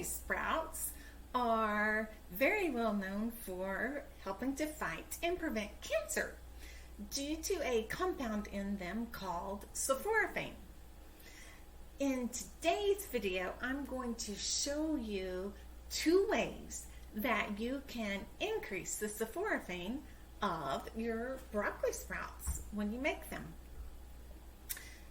sprouts are very well known for helping to fight and prevent cancer due to a compound in them called sulforaphane. In today's video, I'm going to show you 2 ways that you can increase the sulforaphane of your broccoli sprouts when you make them.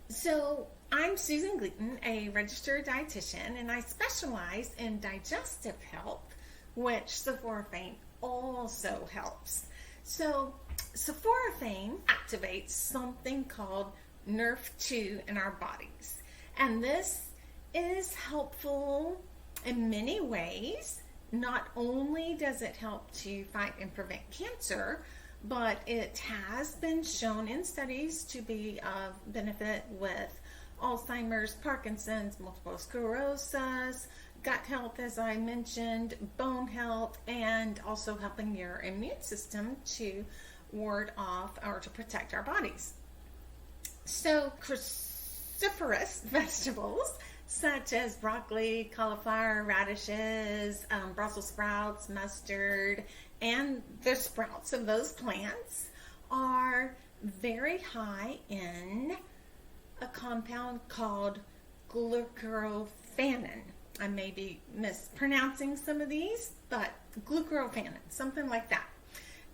So I'm Susan Gleaton, a registered dietitian, and I specialize in digestive health, which sulforaphane also helps. So sulforaphane activates something called NRF2 in our bodies, and this is helpful in many ways. Not only does it help to fight and prevent cancer, but it has been shown in studies to be of benefit with Alzheimer's, Parkinson's, multiple sclerosis, gut health, as I mentioned, bone health, and also helping your immune system to ward off or to protect our bodies. So cruciferous vegetables such as broccoli, cauliflower, radishes, Brussels sprouts, mustard, and the sprouts of those plants are very high in a compound called glucorophanin. I may be mispronouncing some of these, but glucorophanin, something like that.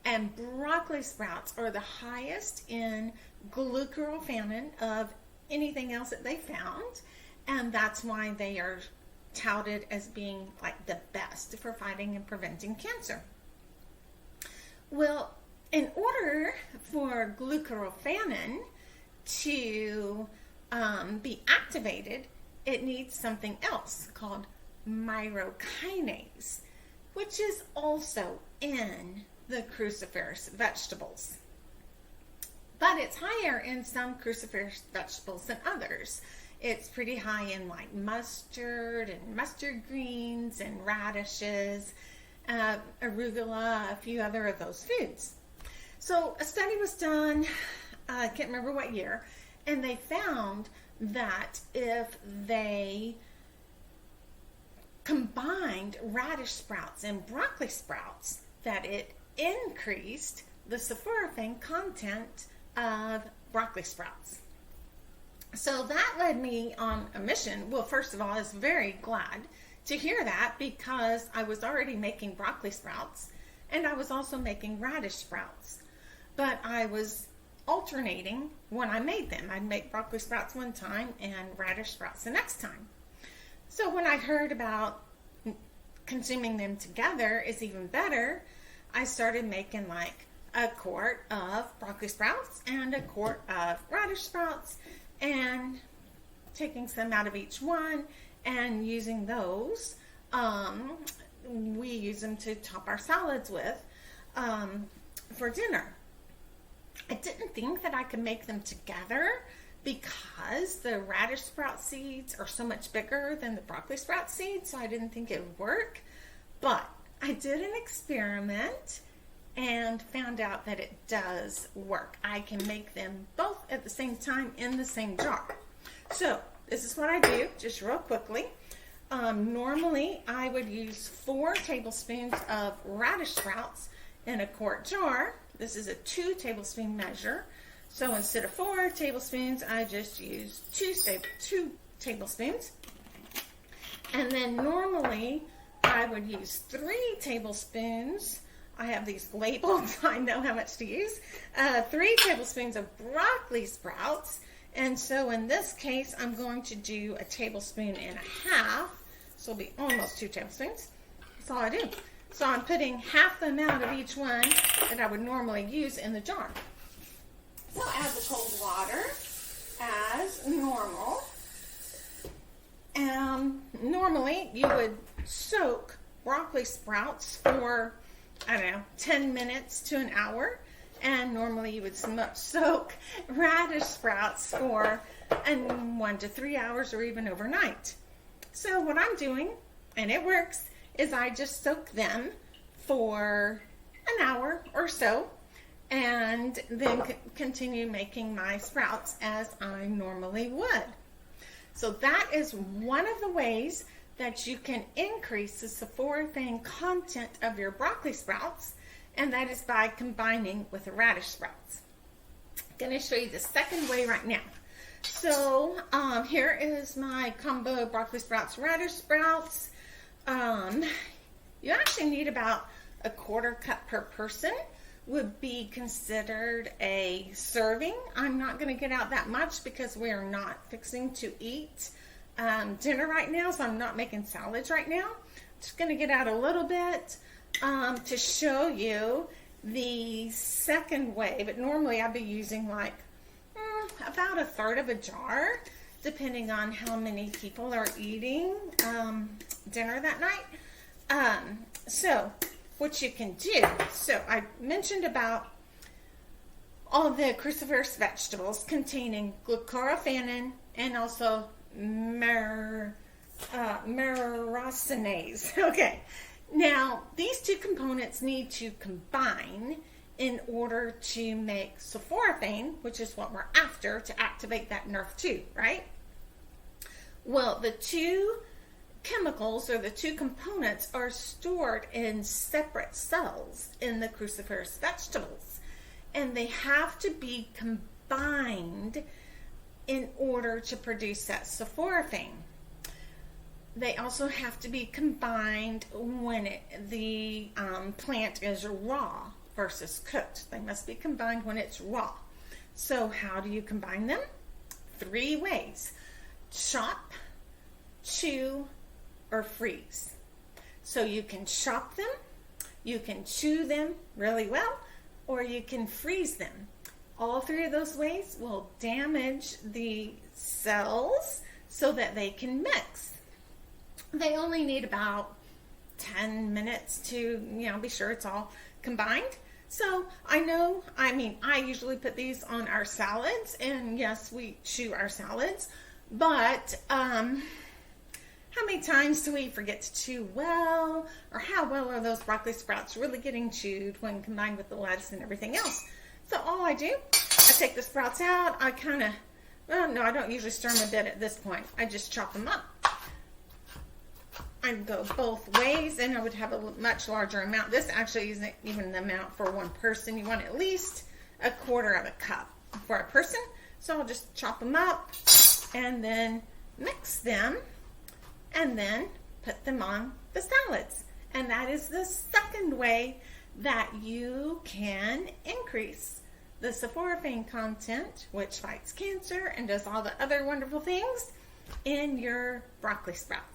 And broccoli sprouts are the highest in glucorophanin of anything else that they found, and that's why they are touted as being like the best for fighting and preventing cancer. Well, in order for glucorophanin to be activated, it needs something else called myrokinase, which is also in the cruciferous vegetables. But it's higher in some cruciferous vegetables than others. It's pretty high in like mustard and mustard greens and radishes, arugula, a few other of those foods. So a study was done, I can't remember what year, and they found that if they combined radish sprouts and broccoli sprouts, that it increased the sulforaphane content of broccoli sprouts. So that led me on a mission. Well, first of all, I was very glad to hear that because I was already making broccoli sprouts and I was also making radish sprouts. But I was alternating when I made them. I'd make broccoli sprouts one time and radish sprouts the next time. So when I heard about consuming them together is even better, I started making like a quart of broccoli sprouts and a quart of radish sprouts, and taking some out of each one and using those. We use them to top our salads with for dinner. I didn't think that I could make them together because the radish sprout seeds are so much bigger than the broccoli sprout seeds, so I didn't think it would work. But I did an experiment and found out that it does work. I can make them both at the same time in the same jar. So this is what I do, just real quickly. Normally I would use 4 tablespoons of radish sprouts in a quart jar. This is a 2 tablespoon measure. So instead of 4 tablespoons, I just use 2 tablespoons. And then normally I would use 3 tablespoons. I have these labeled, so I know how much to use. 3 tablespoons of broccoli sprouts. And so in this case, I'm going to do 1.5 tablespoons. So it'll be almost 2 tablespoons. That's all I do. So I'm putting half the amount of each one that I would normally use in the jar. So I'll add the cold water as normal. Normally you would soak broccoli sprouts for, 10 minutes to an hour. And normally you would soak radish sprouts for 1 to 3 hours or even overnight. So what I'm doing, and it works, is I just soak them for an hour or so and then continue making my sprouts as I normally would. So that is one of the ways that you can increase the sulforaphane content of your broccoli sprouts, and that is by combining with the radish sprouts. I'm going to show you the second way right now. So here is my combo broccoli sprouts, radish sprouts. You actually need about a 1/4 cup per person would be considered a serving. I'm not going to get out that much because we are not fixing to eat dinner right now, so I'm not making salads right now. Just going to get out a little bit to show you the second way, but normally I'd be using like about 1/3 of a jar, depending on how many people are eating dinner that night. So what you can do, so I mentioned about all the cruciferous vegetables containing glucoraphanin and also myrosinase. Okay, now these two components need to combine in order to make sulforaphane, which is what we're after to activate that NRF2, right? Well, the two chemicals or the two components are stored in separate cells in the cruciferous vegetables, and they have to be combined in order to produce that sulforaphane. They also have to be combined when the plant is raw versus cooked. They must be combined when it's raw. So how do you combine them? 3 ways: chop, chew, or freeze. So you can chop them, you can chew them really well, or you can freeze them. All 3 of those ways will damage the cells so that they can mix. They only need about 10 minutes to, be sure it's all combined. So I usually put these on our salads, and yes, we chew our salads, but how many times do we forget to chew well, or how well are those broccoli sprouts really getting chewed when combined with the lettuce and everything else? So all I do, I take the sprouts out, I don't usually stir them a bit at this point. I just chop them up. I go both ways, and I would have a much larger amount. This actually isn't even the amount for one person. You want at least 1/4 of a cup for a person. So I'll just chop them up and then mix them and then put them on the salads. And that is the second way that you can increase the sulforaphane content, which fights cancer and does all the other wonderful things in your broccoli sprouts.